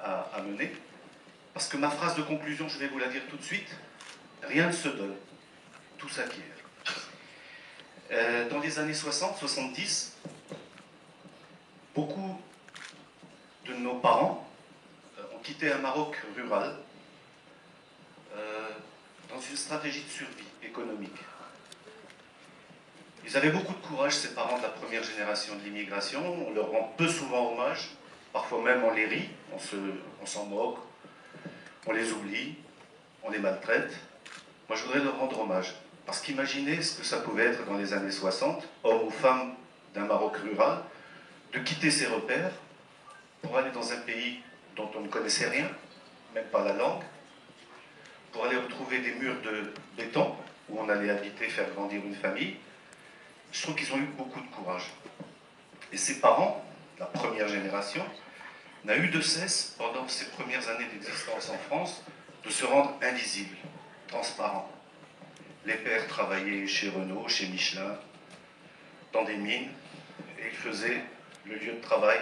à mener. Parce que ma phrase de conclusion, je vais vous la dire tout de suite, rien ne se donne, tout s'acquiert. Dans les années 60-70, beaucoup de nos parents ont quitté un Maroc rural dans une stratégie de survie économique. Ils avaient beaucoup de courage, ces parents de la première génération de l'immigration. On leur rend peu souvent hommage, parfois même on les rit, on s'en moque, on les oublie, on les maltraite. Moi, je voudrais leur rendre hommage. Parce qu'imaginez ce que ça pouvait être dans les années 60, homme ou femme d'un Maroc rural, de quitter ses repères pour aller dans un pays dont on ne connaissait rien, même pas la langue, pour aller retrouver des murs de béton où on allait habiter, faire grandir une famille. Je trouve qu'ils ont eu beaucoup de courage. Et ses parents, la première génération, n'a eu de cesse, pendant ses premières années d'existence en France, de se rendre invisibles, transparents. Les pères travaillaient chez Renault, chez Michelin, dans des mines, et ils faisaient le lieu de travail,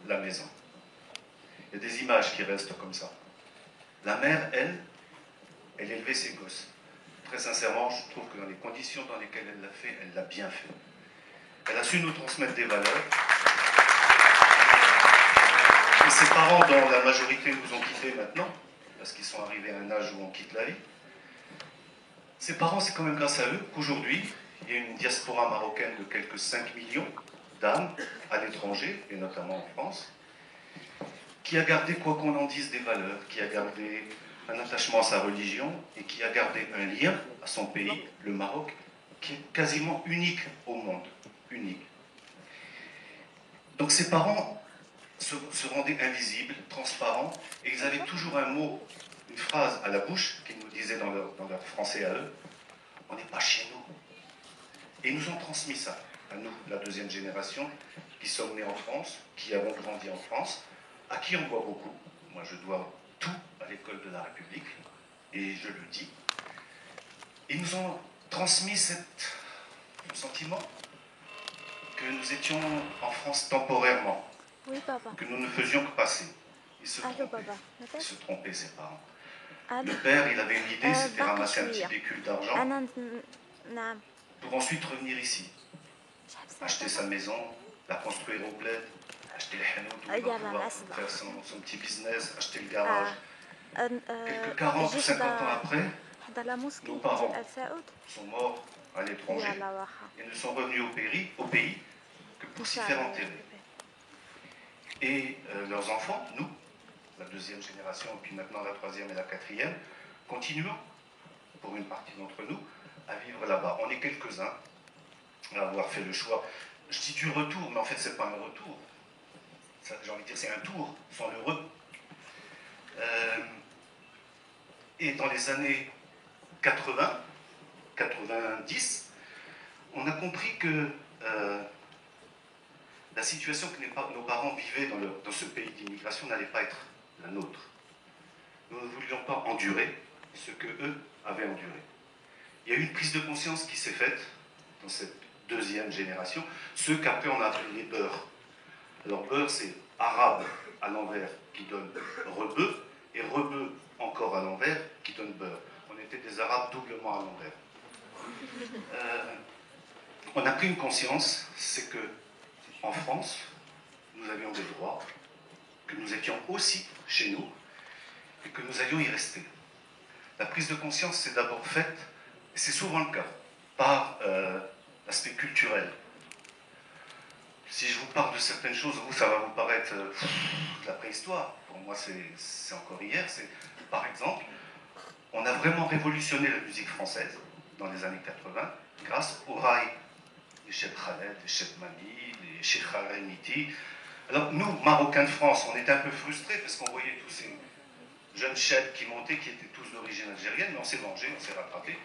la maison. Il y a des images qui restent comme ça. La mère, elle élevait ses gosses. Très sincèrement, je trouve que dans les conditions dans lesquelles elle l'a fait, elle l'a bien fait. Elle a su nous transmettre des valeurs. Et ses parents, dont la majorité nous ont quittés maintenant, parce qu'ils sont arrivés à un âge où on quitte la vie, ses parents, c'est quand même grâce à eux qu'aujourd'hui, il y a une diaspora marocaine de quelques 5 millions d'âmes à l'étranger, et notamment en France, qui a gardé, quoi qu'on en dise, des valeurs, qui a gardé un attachement à sa religion et qui a gardé un lien à son pays, le Maroc, qui est quasiment unique au monde. Unique. Donc ses parents se rendaient invisibles, transparents, et ils avaient toujours un mot, une phrase à la bouche qu'ils nous disaient dans leur français à eux: on n'est pas chez nous. Et ils nous ont transmis ça, à nous, la deuxième génération, qui sommes nés en France, qui avons grandi en France, à qui on doit beaucoup. Moi, je dois tout à l'école de la République, et je le dis. Ils nous ont transmis ce sentiment que nous étions en France temporairement, oui, papa. que nous ne faisions que passer. Ils se trompaient, ses parents. Le père, il avait une idée, c'était ramasser un petit pécule d'argent pour ensuite revenir ici, acheter sa maison, la construire au bled, acheter le hanout, faire son petit business, acheter le garage. Quelques 40 ou 50 ans après, nos parents sont morts à l'étranger et ne sont revenus au pays que pour s'y faire enterrer. Et leurs enfants, nous, la deuxième génération, puis maintenant la troisième et la quatrième, continuons, pour une partie d'entre nous, à vivre là-bas. On est quelques-uns à avoir fait le choix. Je dis du retour, mais en fait, ce n'est pas un retour. J'ai envie de dire, c'est un tour, sans le re. Et dans les années 80, 90, on a compris que la situation que nos parents vivaient dans ce pays d'immigration n'allait pas être la nôtre. Nous ne voulions pas endurer ce que eux avaient enduré. Il y a eu une prise de conscience qui s'est faite dans cette deuxième génération, ce qu'après on a appelé les beurs. Alors beurre, c'est arabe à l'envers qui donne rebeu, et rebeu encore à l'envers qui donne beurre. On était des arabes doublement à l'envers. On a pris une conscience, c'est que en France, nous avions des droits, que nous étions aussi chez nous, et que nous allions y rester. La prise de conscience s'est d'abord faite, et c'est souvent le cas, par l'aspect culturel. Si je vous parle de certaines choses, vous, ça va vous paraître de la préhistoire. Pour moi, c'est encore hier. Par exemple, on a vraiment révolutionné la musique française dans les années 80 grâce au rail. Les Cheikh Khaled, les Cheikh Mami, les Cheikh Kharamiti. Alors nous, Marocains de France, on était un peu frustrés parce qu'on voyait tous ces jeunes chefs qui montaient, qui étaient tous d'origine algérienne, mais on s'est vengé, on s'est rattrapé.